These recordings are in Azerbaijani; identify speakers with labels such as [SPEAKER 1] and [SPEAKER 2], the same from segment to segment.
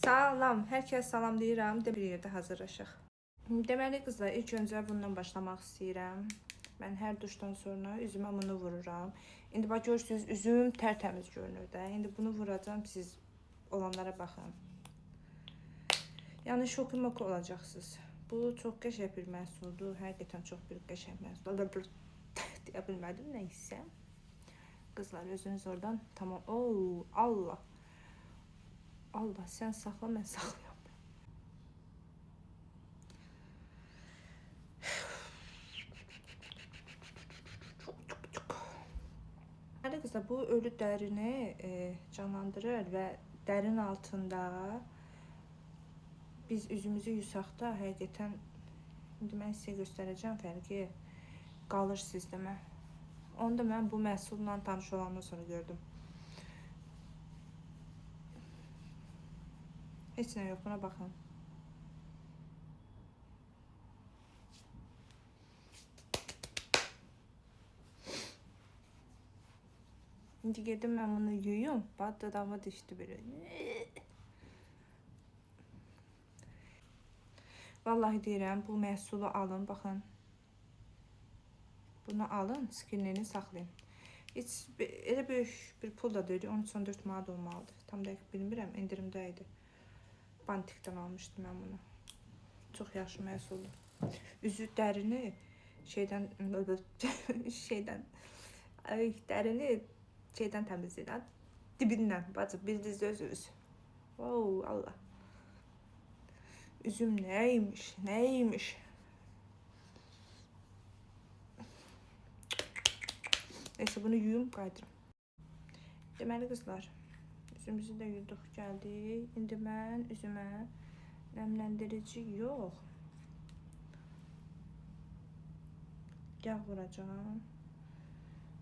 [SPEAKER 1] Salam, hər kəs salam deyirəm. Bir yerdə hazırlaşıq. Deməli qızlar, ilk öncə bundan başlamaq istəyirəm. Mən hər duşdan sonra üzümə bunu vururam. İndi bax görürsüz, üzüm tərtəmiz görünür də. İndi bunu vuracam, siz olanlara baxın. Yəni şok olacaqsınız. Bu çox qəşəng bir məhsuldur. Həqiqətən çox bir qəşəng məhsuldur. Deyə bilmədim, nəysə. Qızlar özünüz oradan tamam. Oo, Allah. Allah, sən saxla, mən saxlayam. Hələ qızlar, bu ölü dərini canlandırır və dərin altında biz üzümüzü yusaq da həqiqətən, indi mən sizə göstərəcəm fərqi, qalır sizdəmə. Onu da mən bu məhsulla tanış olandan sonra gördüm. Heç nə yox, buna baxın. İndi gedim mən bunu yuyum, bax dodağıma düşdü biri. Vallahi deyirəm, bu məhsulu alın, baxın. Bunu alın, skrinini saxlayın. Heç elə böyük bir pul da deyil, 13-14 manat olmalıdır. Tam dəqiq bilmirəm, indirimdə idi. Bantikdən almışdım mən bunu. Çox yaxşı məhsuldur. Üzü dərini dərini təmizləyir. Dibindən, bacı, bildiniz özünüz. Wow, Allah. Üzüm nəymiş. Neyse, bunu yuyum, qaydıram. Deməli qızlar, üzümüzü də yuyduq, gəldik. İndi mən üzümə nəmləndirici yox, yağ vuracağım.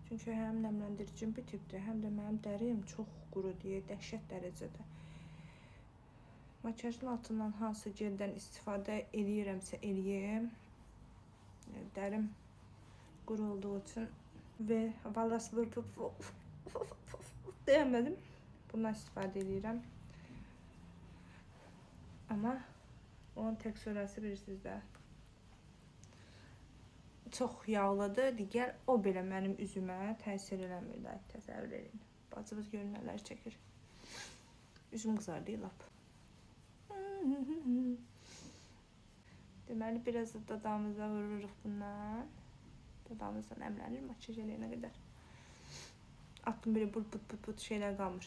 [SPEAKER 1] Çünki həm nəmləndiricim bitibdir, həm də mənim dərim çox quru deyə, dəhşət dərəcədə. Makyajın altından hansı geldən istifadə eləyirəmsə eləyim. Dərim quru olduğu üçün və vallahi deyəmədim. Bundan istifadə eləyirəm. Amma onun tək sörəsi bilirsiniz də. Çox yağlıdır, digər o belə mənim üzümə təsir eləmir də, təsəvvür edin. Bacımız görün nələr çəkir. Üzüm qızardı lap. Deməli, biraz da dodağımıza vururuq bundan. Dodağımızdan əmlənir, makyaj eləyənə qədər. Attım belə but şeylər qalmır.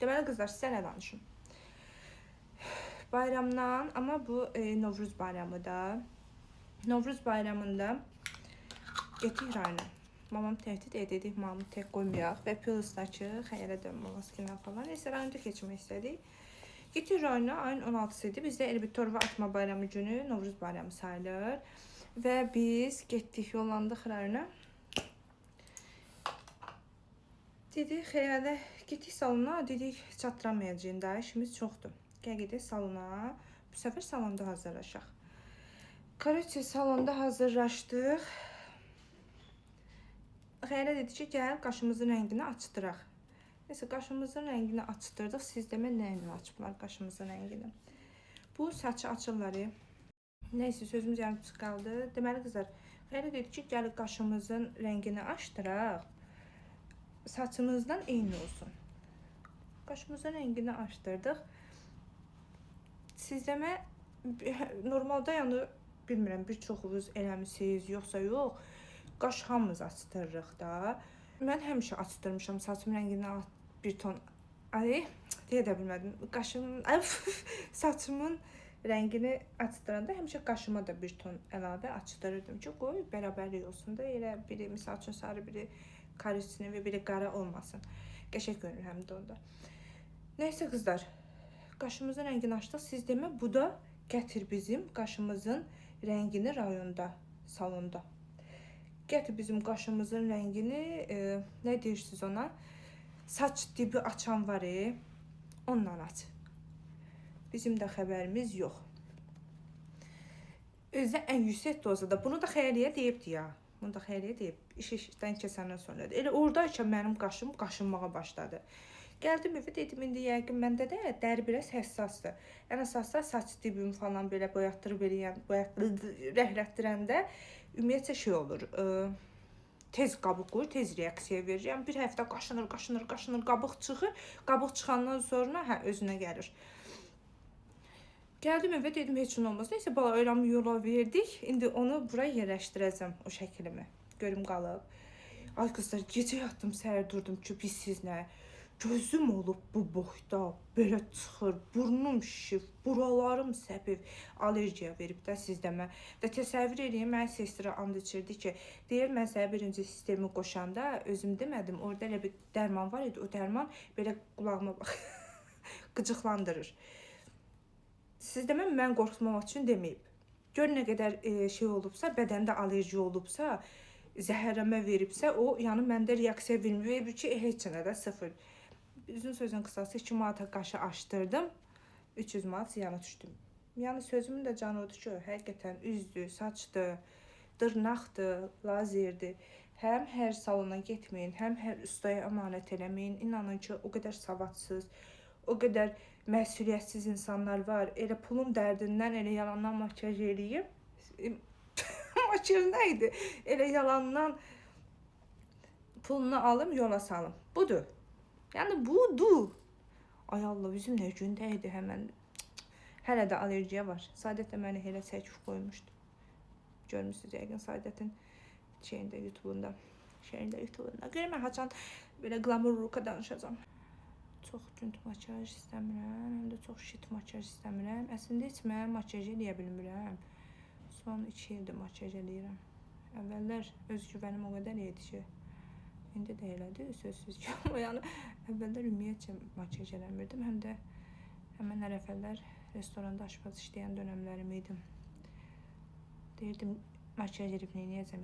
[SPEAKER 1] Deməli qızlar, sizə nə danışım? Bayramdan, amma bu Novruz bayramı da. Novruz bayramında getdik rayona. Mamam təhdid edik, mamamı tək qoymayaq və Pilusdakı xəyərə dönməməskindən falan. Neysə, rayonda keçmək istədik. Getdik rayona, ayın 16-sı idi. Bizdə elə bir torba atma bayramı günü Novruz bayramı sayılır. Və biz getdik, yollandıq rayona. Dedik, xəyərdə getdik salona, dedik, çatdıramayacağım da, işimiz çoxdur. Gəl gedək salona, bu səfər salonda hazırlaşaq. Korotçe, salonda hazırlaşdıq. Xəyərə dedi ki, gəl qaşımızın rəngini açdıraq. Neysə, qaşımızın rəngini açdırdıq. Siz demə nəyini açıblar qaşımızın rəngini. Bu saçı açırlar. Neysə, sözümüz yarım qaldı. Deməli qızlar, xəyərə dedi ki, gəl qaşımızın rəngini açdıraq. Saçımızdan eyni olsun. Qaşımızın rəngini açdırdıq. Siz demə, normalda yəni, bilmirəm, bir çoxunuz eləmişsiniz, yoxsa yox. Qaş hamımız açdırırıq da. Mən həmişə açdırmışam saçım rəngini bir ton. Deyə də bilmədim. Saçımın rəngini açdıranda həmişə qaşıma da bir ton əlavə açdırırdım ki, qoy bərabərlik olsun da. Elə biri misal üçün sarı, biri karışsın və biri qara olmasın. Qəşəng görünür həm də onda. Neysə qızlar, qaşımızın rəngini açdıq. Siz demə, bu da gətir bizim qaşımızın rəngini rayonda, salonda. Gətir bizim qaşımızın rəngini, nə deyirsiniz ona? Saç dibi açan var, ondan aç. Bizim də xəbərimiz yox. Özdə ən yüksək dozada. Bunu da xəyaliyə deyibdi ya. Bunu da xəyaliyə deyib. İşdən keçəndən sonra. Elə oradayken mənim qaşım qaşınmağa başladı. Gəldim evə dedim, indi yəqin məndə də dəri biraz həssasdır. Ən əsasda saç dibimi falan belə boyatdırıb eləyən, rəhlətdirəndə ümumiyyətcə şey olur. Tez qabıq qoyur, tez reaksiya verir. Yəni bir həftə qaşınır, qabıq çıxır. Qabıq çıxandan sonra özünə gəlir. Gəldim evə dedim, heç nə olmaz. Nəysə balalarımı yola verdik. İndi onu bura yerləşdirəcəm o şəklimi. Görüm qalıb. Ay qızlar, gecə yatdım, səhər durdum ki, biz sizlə. Gözüm olub bu boyda, belə çıxır, burnum şişib, buralarım səpib, allergiya verib də sizdəmə. Və təsəvvür edin, mənə sestra and içirdi ki, deyir, mən sənə birinci sistemi qoşanda özüm demədim, orada elə bir dərman var idi, o dərman belə qulağıma bax, qıcıqlandırır. Sizdəmə mən qorxmamaq üçün deməyib. Gör nə qədər şey olubsa, bədəndə allergiya olubsa, zəhərləmə veribsə, o yəni məndə reaksiya vermir ki, heç nə də sıfır. Üzün sözün qısası 2 manata qaşı açdırdım, 300 manat ziyana düşdüm. Yəni sözümün də canı odur ki, həqiqətən üzdür, saçdır, dırnaqdır, lazerdir. Həm hər salona getməyin, həm hər ustaya əmanət eləməyin. İnanın ki, o qədər savadsız, o qədər məsuliyyətsiz insanlar var. Elə pulun dərdindən, elə yalandan makyaj eləyib. Makyaj nə idi? Elə yalandan pulunu alım, yola salım. Budur. Yəni budur. Ay Allah, üzüm nə gündə idi həmən. Hələ də allergiya var. Saadət də məni elə çəkib qoymuşdu. Görmüsünüz yəqin Saadətin şeyində, YouTube'unda. Görəm mən haçan belə glamur ruka danışacağam. Çox günd makyaj istəmirəm, həm də çox şit makyaj istəmirəm. Əslində heç mən makyaj eləyə bilmirəm. Son 2 ildir makyaj eləyirəm. Əvvəllər öz güvənim o qədər idi ki, indi də elədi, sözsüz ki. Yəni əvvəllər ümumiyyətcə makyaj eləmirdim, həm də həmən əvvəllər restoranda aşpaz işləyən dönəmlərim idi. Deyirdim, makyaj edib neyniyəcəm,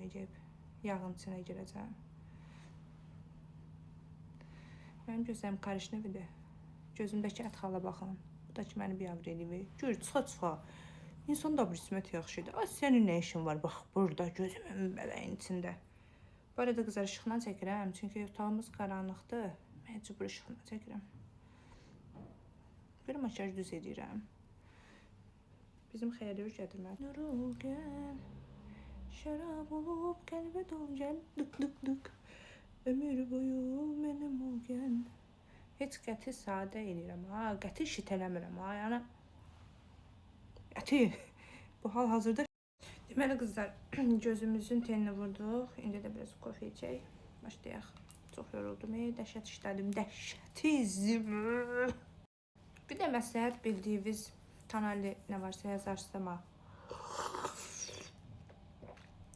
[SPEAKER 1] yağın içinə girəcəm. Mənim gözlərim karışnevidir. Gözümdəki ətxala baxın. Bu da ki, məni bir avr eləyir. Gör, çıxa. İnsan da bir ismət yaxşıdır. Ay, sənin nə işin var, bax, burada, gözümün bəbəyin içində. Bu arada qızlar işıqla çəkirəm, çünki otağımız qaranlıqdır. Məcbur işıqla çəkirəm. Bir makyaj düz edirəm. Bizim xəyəli öyrədir mən. Nurulgən, şərab olub, qəlbə dol gəl, dık. Ömür boyu mənim ol gəl. Heç qəti sadə eləyirəm, qəti şitələmirəm, yəni. Qəti, bu hal hazırda. Deməli qızlar, gözümüzün tenini vurduq. İndi də biraz kofe içək. Başlayaq. Çox yoruldum, dəhşət işlədim, dəhşətizm. Bir də məsləhət bildiyiniz kanallı nə varsa yazarsınız.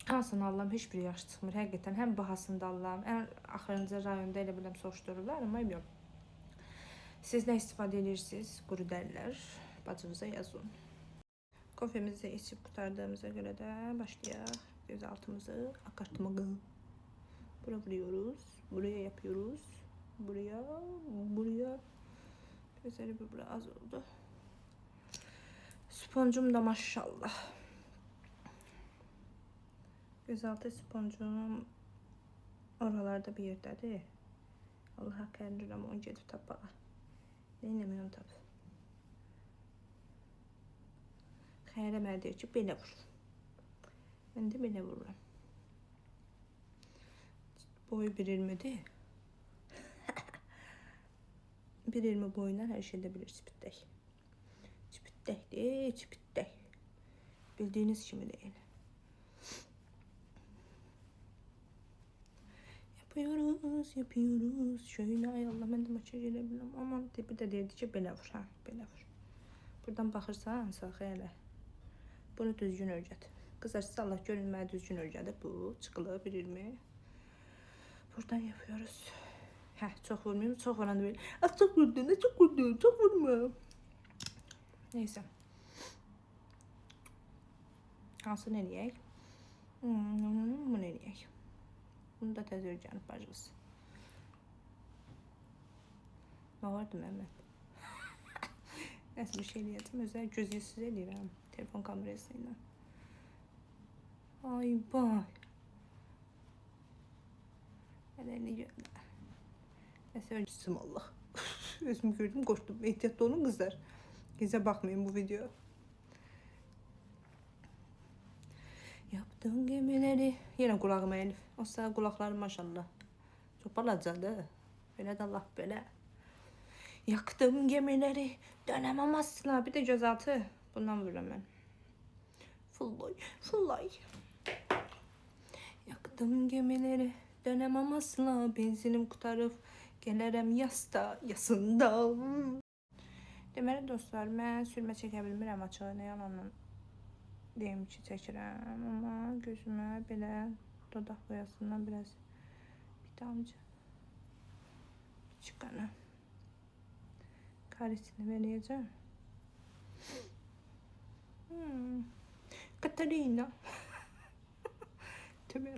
[SPEAKER 1] Hansını alıram, heç biri yaxşı çıxmır. Həqiqətən, həm bahasını da alıram. Ən axırıncı rayonda elə biləm soruşdururlar, amma yox. Siz nə istifadə edirsiniz? Quru dərilər, bacınıza yazın. Kofemizi içib qutardığımıza görə də başlayaq. Gözaltımızı akartmağa. Bura vuruyoruz. Buraya yapıyoruz. Buraya. Gözleri bir bura az oldu. Sponcum da maşallah. Gözaltı sponcum oralarda bir yerdədir. Allah haqq əlirəm, onu gedib tapağa. Neynəməyəm tap. Xəyərə mənə deyir ki, belə vur. Mən də belə vururam. Boyu 1.20'dir. 1.20 boyundan hər şeydə bilir çipitdək. Çipitdək. Bildiyiniz kimi deyil. Yapıyoruz. Şöyle ay Allah, mən də makyaj elə biləm. Aman bir də deyirdi ki, belə vur, belə vur. Buradan baxırsan, sağ xəyələ. Bunu düzgün örgət. Qızlar, siz Allah görün, mənə düzgün örgədir. Bu çıxılı 1.20. Buradan yapıyoruz. Çox vurmayayım. Çox vuran da böyle. Çok vurdun. Çok vurma. Neyse. Hansını eləyək? Bunu eləyək. Bunu da təzə örgənib bacımız. Nə vardı Məhəmməd? Nəsə bir şey eləyəcəm. Özəl gözlüksüz eləyirəm. Telefon kamerasıyla. Ay vay. Əlini gördüm. Nəsə ölçüsüm Allah. Özümü gördüm, korktum. Ehtiyatlı olun kızlar. Gece bakmayın bu videoya. Yaptığım gemileri. Yine kulağıma Elif. O sağ kulaklarım maşallah. Çok balacadır. Böyle de Allah böyle. Yaktım gemileri. Dönemem asla. Bir de gözaltı. Bundan vururum ben. Fullay. Fullay. Yaktım gemileri. Dönemem asla. Benzinim qutarıb. Gələrəm yasta, yasında. Deməli dostlar, mən sürmə çəkə bilmirəm açığı, nə yalanla deyim ki çəkirəm, amma gözümə belə dodaq boyasından biraz bir damcı çıxana karesini verəcəm. Katarina. Tövbe.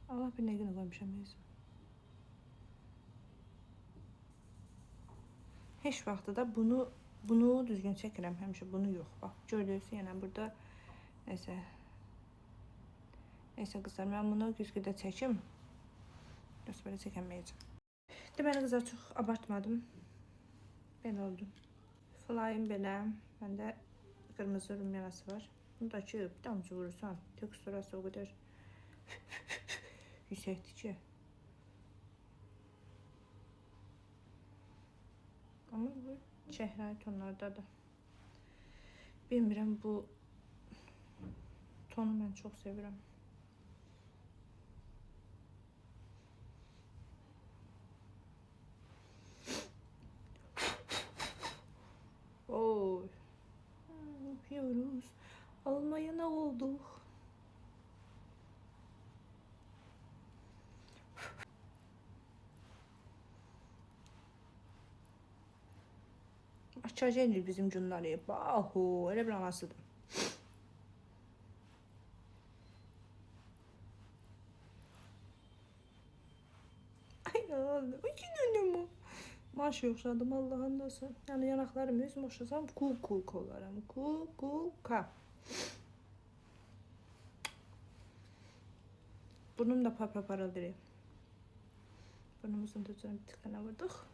[SPEAKER 1] Allah bir nə günə qoymuşam özüm. Heç vaxtı da bunu düzgün çəkirəm, həmişə bunu yox. Bax, gördünüz, yəni burada nəsə qızlar, mən bunu güzgüdə çəkim. Yoxsa belə çəkəməyəcəm. Deməli qızlar, çox abartmadım. Belə oldu. Fly'ın belə, məndə qırmızı rumyanası var. Bunu da ki, bir damcı vurursan, teksturası o qədər yüksəkdir ki. Ama bu çehre tonlarda da. Bilmirəm, bu tonu mən çox sevirəm. Oy. Yapıyoruz. Almaya olduk. Aşağı inir bizim cunları. Bahu, öyle bir anasıdır. Ay Allah, iki dönüm o. Maş yoxşadım Allah'ın nasıl. Yani yanaklarım özüm oxşasam kul olaram. Ka. Burnum da paraldır. Burnumuzun da üzerine bir tıkana vurduk.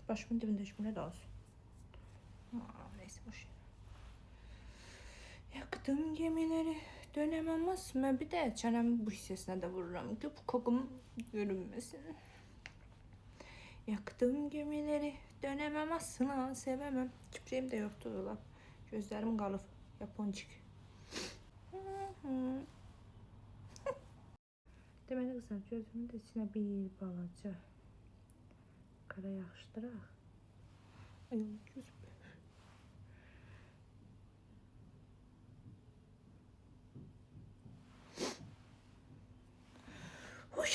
[SPEAKER 1] Başımın dibinde şuna da olsun. Neyse boş. Yaktım gemileri, dönemem asma. Bir de çenemin bu hissesine de vururum ki bu kokum görünmesin. Yaktım gemileri, dönemem asla, sevemem. Kipriğim de yoktu dolap. Gözlerim kalıp Japoncik. Deməli qızlar, gözümün də içine bir balaca kara yaxşıdıraq. Ay gözüm. Oy,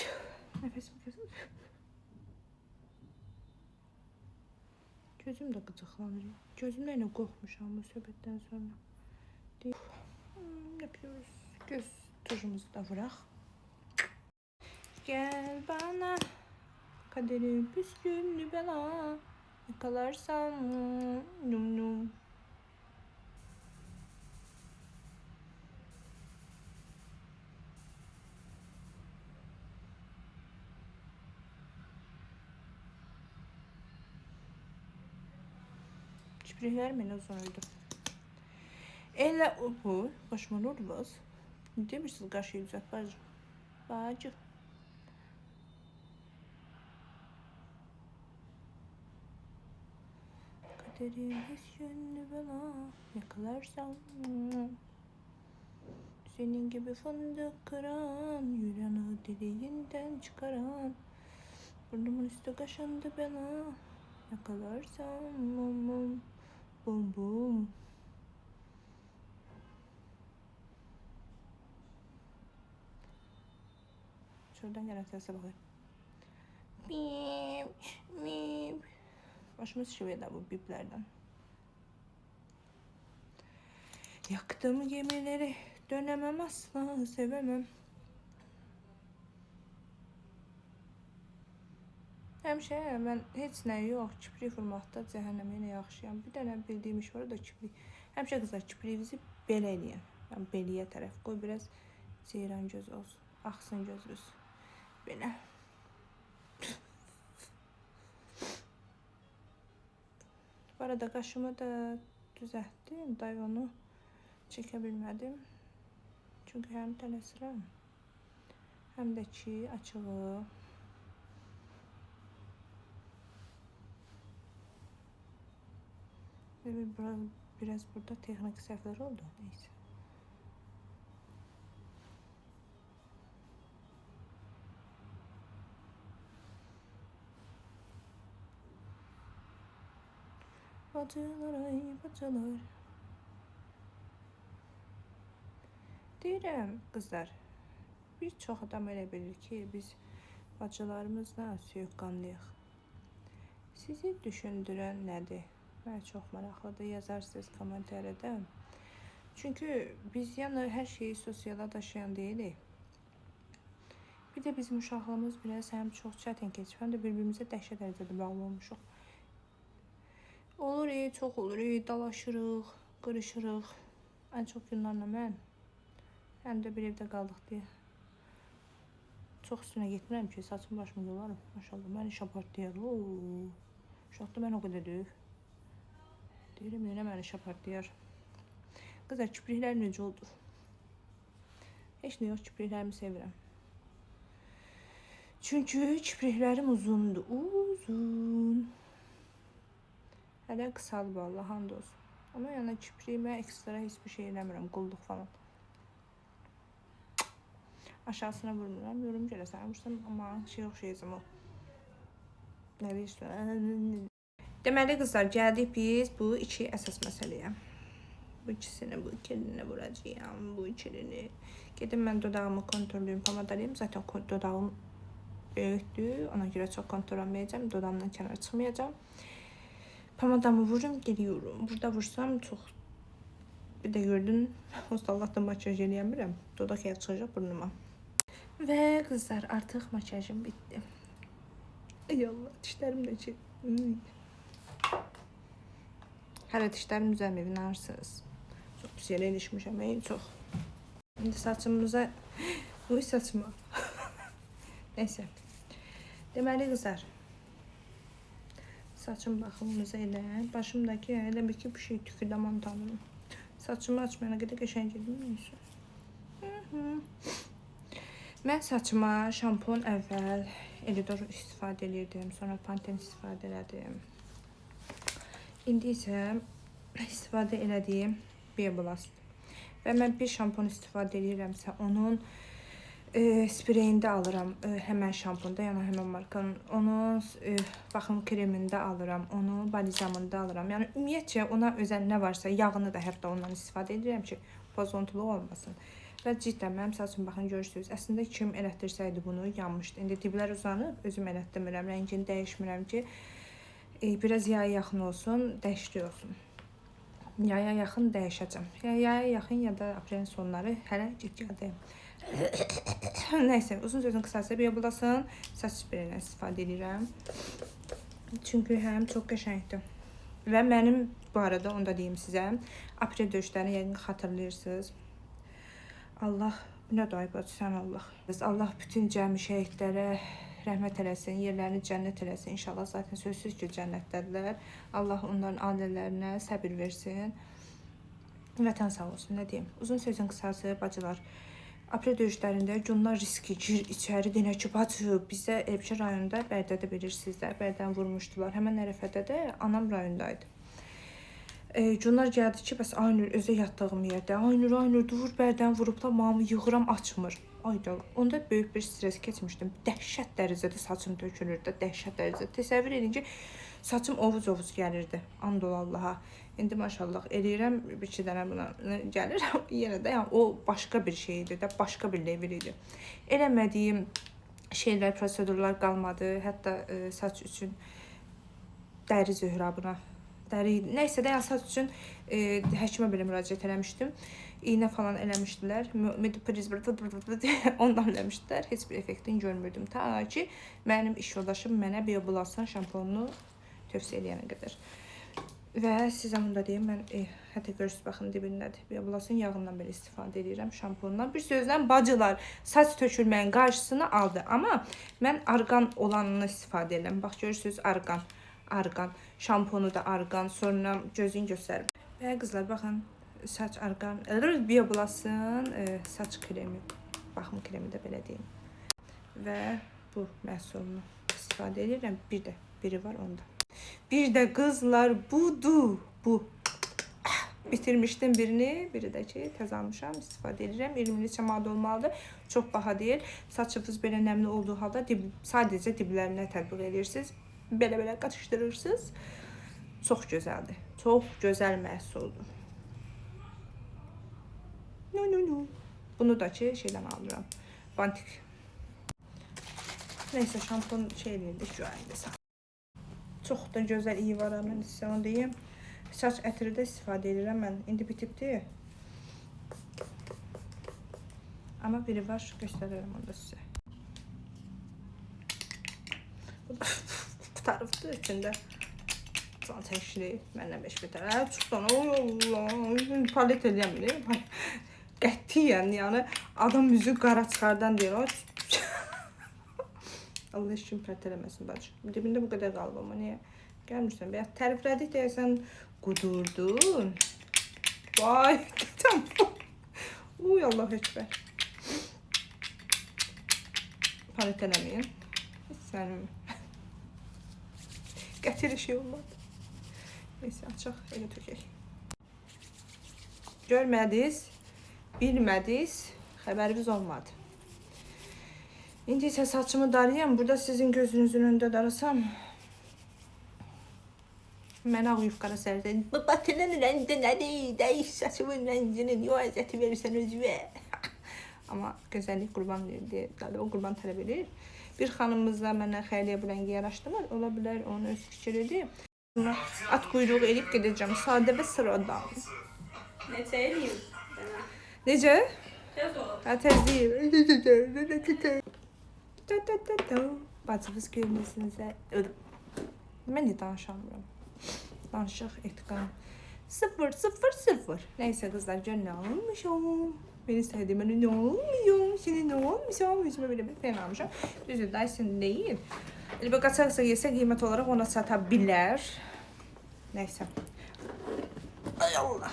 [SPEAKER 1] nefesim gözüm. Gözüm de gıcıklanır. Gözümle yine korkmuşam bu söhbətdən sonra. Yapıyoruz. Göz tuşumuzu da bırak. Gel bana kaderim püsküllü bela yakalarsam num num. Çiprikler beni uzunuydu. Elle bu başıma ne oldu baz? Ne demişsiniz karşıya düzelt bacı? Bacı. Kaderim hüsnü bela yakalarsam senin gibi fındık kıran yüreğini deliğinden çıkaran burnumun üstü kaşındı bela yakalarsam mum bum bum. Şuradan gelen sese bakayım. Bip bip. Başımız şiveye de bu biplerden. Yaktım gemileri, dönemem asla, sevemem. Həmişə mən heç nə yox, kiprik vurmaqda cəhənnəm yenə yaxşıyam. Bir dənə bildiyim iş var, o da kiprik. Həmişə qızlar kipriyinizi belə eləyin. Yəni beliyə tərəf qoy, biraz ceyran göz olsun. Axsın gözünüz. Belə. Bu arada qaşımı da düzəltdim. Day onu çəkə bilmədim. Çünki həm tələsirəm, həm də ki açığı. Biraz burada texnik səhvlər oldu. Neyse. Bacılar, ay bacılar. Deyirəm, qızlar, bir çox adam elə bilir ki, biz bacılarımızla soyuqqanlıyıq. Sizi düşündürən nədir? Mənə çox maraqlıdır, yazarsınız kommentarda. Çünki biz yəni hər şeyi sosiala daşıyan deyilik. Bir də bizim uşaqlığımız biraz həm çox çətin keçib, həm də bir-birimizə dəhşət dərəcədə bağlı olmuşuq. Olur, çox olur, dalaşırıq, qırışırıq. Ən çox günlərlə mən həm də bir evdə qaldıq deyə çox üstünə getmirəm ki, saçım başımı yolarım. Maşallah, mən iş apartlayar. Uşaq da mən o qədər deyil. Deyirəm, yenə mən iş apartlayar. Qızlar, kipriklər necə oldu? Heç nə yox, kipriklərimi sevirəm. Çünki kipriklərim uzundur, uzun. Hələ qısalıb Allah, hamd olsun. Ama yəni kipriyimə ekstra heç bir şey eləmirəm, qulluq falan. Aşağısına vurmuram, yorum görəsən, vursam, amma şey oxşayacam o. Nə deyirsən? Deməli qızlar, gəldik biz bu iki əsas məsələyə. Bu ikisini, bu ikilini vuracağım, bu ikilini. Gedim mən dodağımı kontrollüyüm, pomadalayım. Zaten dodağım böyükdür, ona görə çox kontrolləməyəcəm, dodağımdan kənar çıxmayacağım. Pomadamı vururum, geliyorum. Burada vursam çox... Bir də gördün, host Allah'tan makyaj eləyəmirəm. Dodaq yer çıxacaq burnuma. Və qızlar, artıq makyajım bitdi. Ey Allah, dişlərim də ki. Hələ dişlərim düzəlməyib, inanırsınız. Çox pis yerə ilişmişəm, çox. İndi saçımıza... Uy, saçıma. Neyse. Deməli qızlar. Saçım baxımımızı elə. Başımdakı elə bir ki, bir şey tükürdü, aman tanrım. Saçımı açmayana qədər qəşəng edim. Mən saçıma şampun əvvəl Elidor istifadə edirdim. Sonra Pantene istifadə elədim. İndi isə istifadə elədiyim Bioblast. Və mən bir şampun istifadə edirəmsə, onun spreyində alıram, həmən şampunda, yəni həmən markanın. Onun baxım kremində alıram, onun balizamında alıram. Yəni ümumiyyətcə ona özəl nə varsa, yağını da hətta ondan istifadə edirəm ki, pozontulu olmasın. Və ciddən mənim saçım baxın görürsünüz. Əslində kim elətdirsəydi bunu yanmışdı. İndi diblər uzanıb, özüm elətdirmirəm, rəngini dəyişmirəm ki, biraz yaya yaxın olsun, dəyişli olsun. Yaya yaxın dəyişəcəm. Yaya yaxın ya da aprelin sonları hələ gəldi. Neyse, uzun sözün qısası Bioblastın saç spreyindən istifadə edirəm. Çünki həm çox qəşəngdir. Və mənim bu arada onu da deyim sizə, aprel döyüşlərini yəqin xatırlayırsınız. Allah, nə dayı bacı sən Allah. Allah bütün cəmi şəhidlərə rəhmət eləsin, yerlərini cənnət eləsin. İnşallah zaten sözsüz ki, cənnətdədirlər. Allah onların ailələrinə səbir versin. Vətən sağ olsun, nə deyim. Uzun sözün qısası bacılar. Aprel döyüşlərində günlər riski gir içəri denə ki, bacı, bizdə Elbişə rayonunda Bərdədə bilirsiniz də, Bərdən vurmuşdular. Həmən Ərəfədə də anam rayondaydı. Günlər gəldi ki, bəs Aynur özə yatdığım yerdə. Aynur, dur, Bərdən vurublar, mamı yığıram, açmır. Ayda, onda böyük bir stres keçmişdim. Dəhşət dərəcədə saçım tökülürdü, dəhşət dərəcədə. Təsəvvür edin ki, saçım ovuz-ovuz gəlirdi. Andol Allaha. İndi maşallah eləyirəm, bir iki dənə buna gəlir. Yenə də yəni, o başqa bir şey idi də, başqa bir level idi. Eləmədiyim şeylər, prosedurlar qalmadı. Hətta saç üçün dəri zöhrabına, neysə də, yəni saç üçün həkimə belə müraciət eləmişdim. İğnə falan eləmişdilər. Medipriz ondan eləmişdilər. Heç bir effektini görmürdüm. Ta ki, mənim iş yoldaşım mənə Bioblastın şamponunu tövsiyə eləyənə qədər. Və sizə bunu da deyim, mən Hətta görürsünüz, baxın dibindədir. Bioblastın yağından belə istifadə edirəm, şampundan. Bir sözlə bacılar saç tökülməyin qarşısını aldı. Amma mən argan olanını istifadə edirəm. Bax, görürsünüz, argan. Argan. Şampunu da argan. Sonra gözün göstərim. Və qızlar, baxın, saç argan. Bioblastın saç kremi. Baxım kremi də belə deyim. Və bu məhsulunu istifadə edirəm. Biri var onda. Bir də qızlar budur. Bu. Bitirmişdim birini. Biri də ki, təzə almışam, istifadə edirəm. 20 neçə maddə olmalıdır. Çox baha deyil. Saçınız belə nəmli olduğu halda sadəcə diblərinə tətbiq edirsiniz. Belə qatışdırırsınız. Çox gözəldir. Çox gözəl məhsuldur. Bunu da ki, şeydən alıram. Bantik. Neyse, şampun şeyliydi, şu anda. Çox da gözəl iyi var, mən sizə onu deyim. Saç ətiri də istifadə edirəm mən. İndi bitibdir. Amma biri var, göstərirəm onu da sizə. Tarifdir içində. Can çəkili, məndən 5 bitər. Çıxdan, oy Allah, palet eləyəm. Qətiyyən, yəni adam yüzü qara çıxardan deyir. Allah işin pərt eləməsin bacı. Dibində bu qədər qalıb, amma niyə gəlmirsən? Bəyət təriflədik deyəsən qudurdun. Vay, tamam. Uy, Allah ekber. Palet eləməyin. Sənim. Qətir şey olmadı. Neyse, açıq, elə tökək. Görmədiniz, bilmədiniz, xəbərimiz olmadı. İndi isə saçımı darayam. Burada sizin gözünüzün önündə darasam. Mən ağ yufqara sərdən. Bu batının rəndi nədir? Dəyiş saçımın rəngini. Niyə əzəti verirsən özüvə? Amma gözəllik qurban verir. O qurban tələb edir. Bir xanımımız da mənə xəyliyə bu rəngi yaraşdırır. Ola bilər, onun öz fikridir. At quyruğu elib gedəcəm. Sadə və sıradan.
[SPEAKER 2] Necə eləyim?
[SPEAKER 1] Necə?
[SPEAKER 2] Tez ol.
[SPEAKER 1] Tez deyil. Bacınız görmüyorsunuz. Mən də danışamıyorum. Danışıq etqan. 0-0-0. Neyse kızlar, gör ne almışam. Beni sevdiğim ben ne olmuyor. Seni ne olmuşam. Yüzüme böyle bir fena almışam. Düzdür, Dyson değil. Elbə qaçaqsa yesə qiymət olaraq ona sata bilər. Neyse. Ay Allah.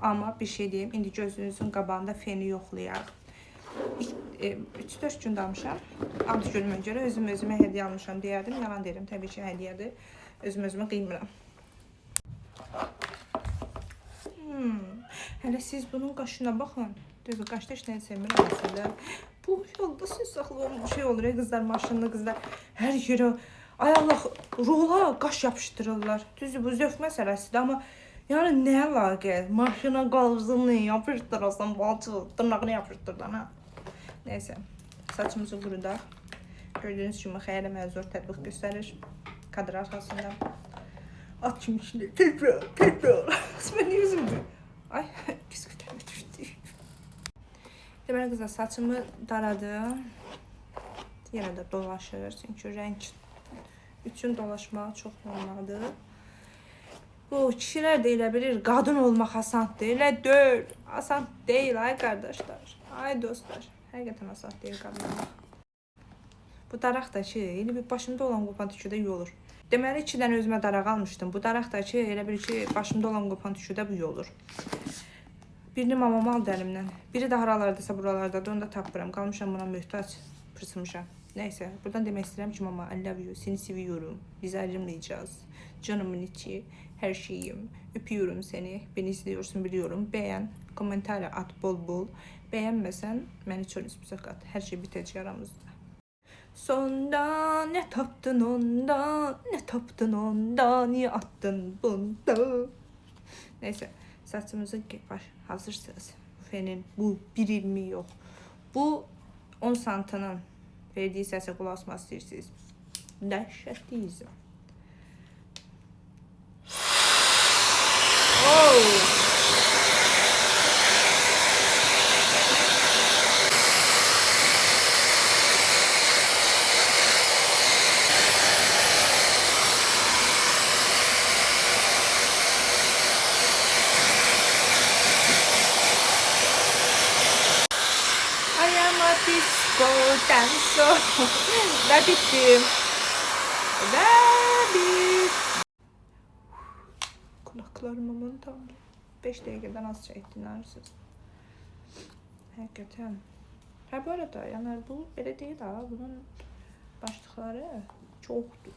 [SPEAKER 1] Amma bir şey deyim. İndi gözünüzün qabağında feni yoxlayaq. 3-4 gün dalmışam. Ad günümə görə özümə hədiyyə almışam deyərdim. Yalan deyirəm, təbii ki, hədiyyədir. Özümə qıymıram. Hələ siz bunun qaşına baxın. Düzdür, qaşda heç nəyə sevmirəm aslında. Bu yolda siz saxlayan şey olur, qızlar, maşınlı qızlar. Hər yerə, ay Allah, rola qaş yapışdırırlar. Düzdür, bu zövq məsələsidir, amma yani nə əlaqə? Maşına qalzını yapışdırırsan, balçı, dırnağını yapışdırdan, ha? Neyse, saçımızı qurudaq. Gördüğünüz kimi xəyələ məzur tətbiq göstərir. Kadr arxasında. At kimi işlə, tekrar. Mən yüzümdür. Ay, biskütəmə düşdü. Deməli qızlar, saçımı daradım. Yenə də dolaşır, çünki rəng üçün dolaşmaq çox normaldır. Bu kişilər də elə bilir, qadın olmaq asandır. Elə deyil, asan deyil ay qardaşlar, ay dostlar. Həqiqətən asan deyil qadın olmaq. Bu daraq da ki, elə bir başımda olan qopan tüküdə yolur. Deməli 2 dənə özümə daraq almışdım. Bu daraq da ki, elə bir ki, başımda olan qopan tüküdə bu yolur. Birini mamam aldı əlimdən. Biri də haralardasa buralardadır, onu da tapmıram. Qalmışam buna möhtaç, pırsımışam. Neyse, buradan demək istəyirəm ki, mama, I love you, seni seviyorum. Biz ayrılmayacağız. Canımın içi, her şeyim. Öpüyorum seni. Beni izliyorsun biliyorum. Beğen, komentar at bol bol. Beğenmesen beni çölümüze kat. Her şey bitecek aramızda. Sonda ne taptın onda, ne taptın onda, niye attın bunda? Neyse, saçımızı hazırsınız. Fenin bu bir ilmi yok. Bu 10 santının verdiği səsə qulaq asmaq istəyirsiniz. Dəhşətliyiz. So, və bitdi. Və bit. Kulaklarım aman tanrım. 5 dəqiqədən az çəkdi, inanırsınız. Həqiqətən. Hə, bu arada, yəni bu belə deyil ha, bunun başlıqları çoxdur.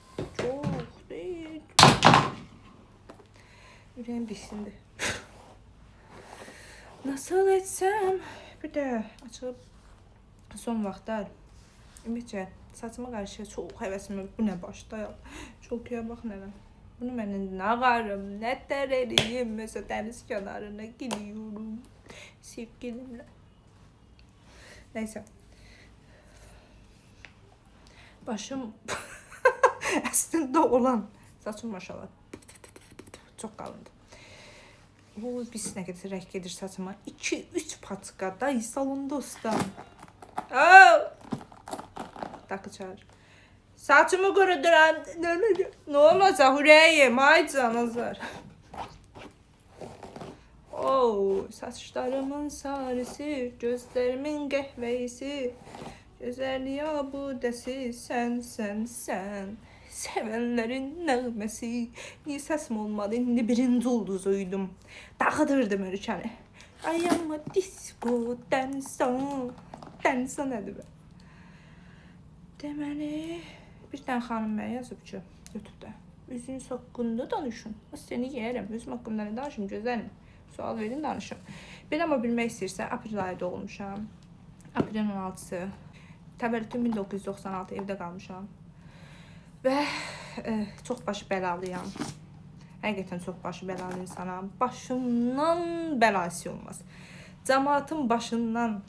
[SPEAKER 1] Ürəyim diksindir. Nasıl etsəm? Bir də açıb son vaxtlar ümumiyyətcə saçıma qarşı çox həvəsim var. Bu nə başda? Çox bax nənə. Bunu mən nə ağarım, nə tər eləyim. Mesela dəniz kənarına gidiyorum sevgilimlə. Neyse. Başım əslində olan saçım maşallah çox qalındı. Bu biz nə qədər rəng gedir saçıma. 2-3 paçka day salonda ustam. Takı çağır. Saçımı kuruduran ne olacak ürəyim, ay canazar. Saçlarımın sarısı, gözlerimin qəhvəyisi, gözəlliyi abudəsi, sən. Sevənlərin nəğməsi. Niyə səsim olmadı? İndi birinci ulduzuydum. Dağıdırdım ölkəni. Ayama disco, dansa nədir be? Deməli, bir tane xanım mənə yazıb ki, YouTube'da. Üzünüz haqqında danışın. Seni yeyərəm. Üzüm haqqında nə danışım? Gözəlim. Sual verin, danışım. Bir amma bilmək istəyirsə, aprel ayı doğulmuşam. Aprelin 16-sı. Təvəllüdüm 1996 evdə qalmışam. Və çox başı bəlalıyam. Həqiqətən çox başı bəlalı insanam. Başımdan bəlası olmaz. Cəmaatın başından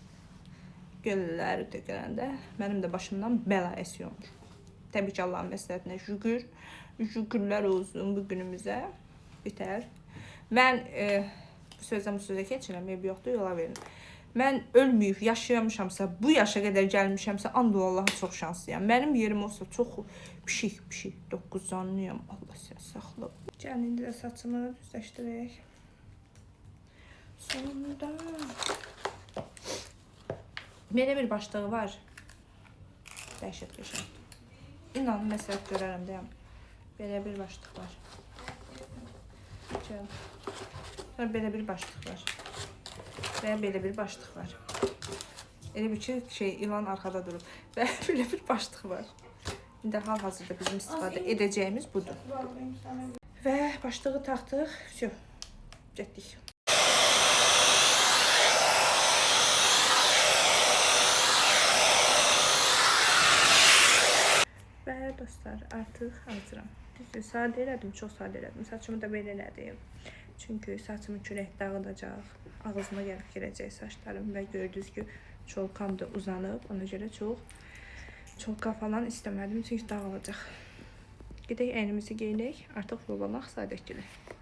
[SPEAKER 1] göllər töküləndə mənim də başımdan bəla esiyormuş. Təbii ki, Allahın məsləhətinə şükür. Şükürlər olsun bu günümüzə. Bitər. Mən bu sözə keçirəm, ev yoxdur, yola verin. Mən ölməyib, yaşayamışamsa, bu yaşa qədər gəlmişəmsə, andu Allah'a çox şanslıyam. Mənim yerim olsa çox pişik, 9 canlıyam. Allah səni saxla. Gəlin, indi də saçımı düzləşdirək. Sonunda belə bir başlığı var. Dəhşət qəşəng. İnanın, məsləhət görərəm deyəm. Belə bir başlıq var. Belə bir başlıq var. Və belə bir başlıq var. Elə bir ki, ilan arkada durub. Və belə bir başlıq var. İndi hal-hazırda bizim istifadə edəcəyimiz budur. Və başlığı taxdıq. Всё. Getdik. Və dostlar, artıq hazıram. Düzdür, sadə elədim, çox sadə elədim. Saçımı da belə elədim. Çünki saçımı külək dağıdacaq. Ağzıma gəlib girəcək saçlarım və gördünüz ki, çolkam da uzanıb. Ona görə çolka falan istəmədim, çünki dağılacaq. Gedək əynimizi geyinək, artıq yollanaq sadəcəlik.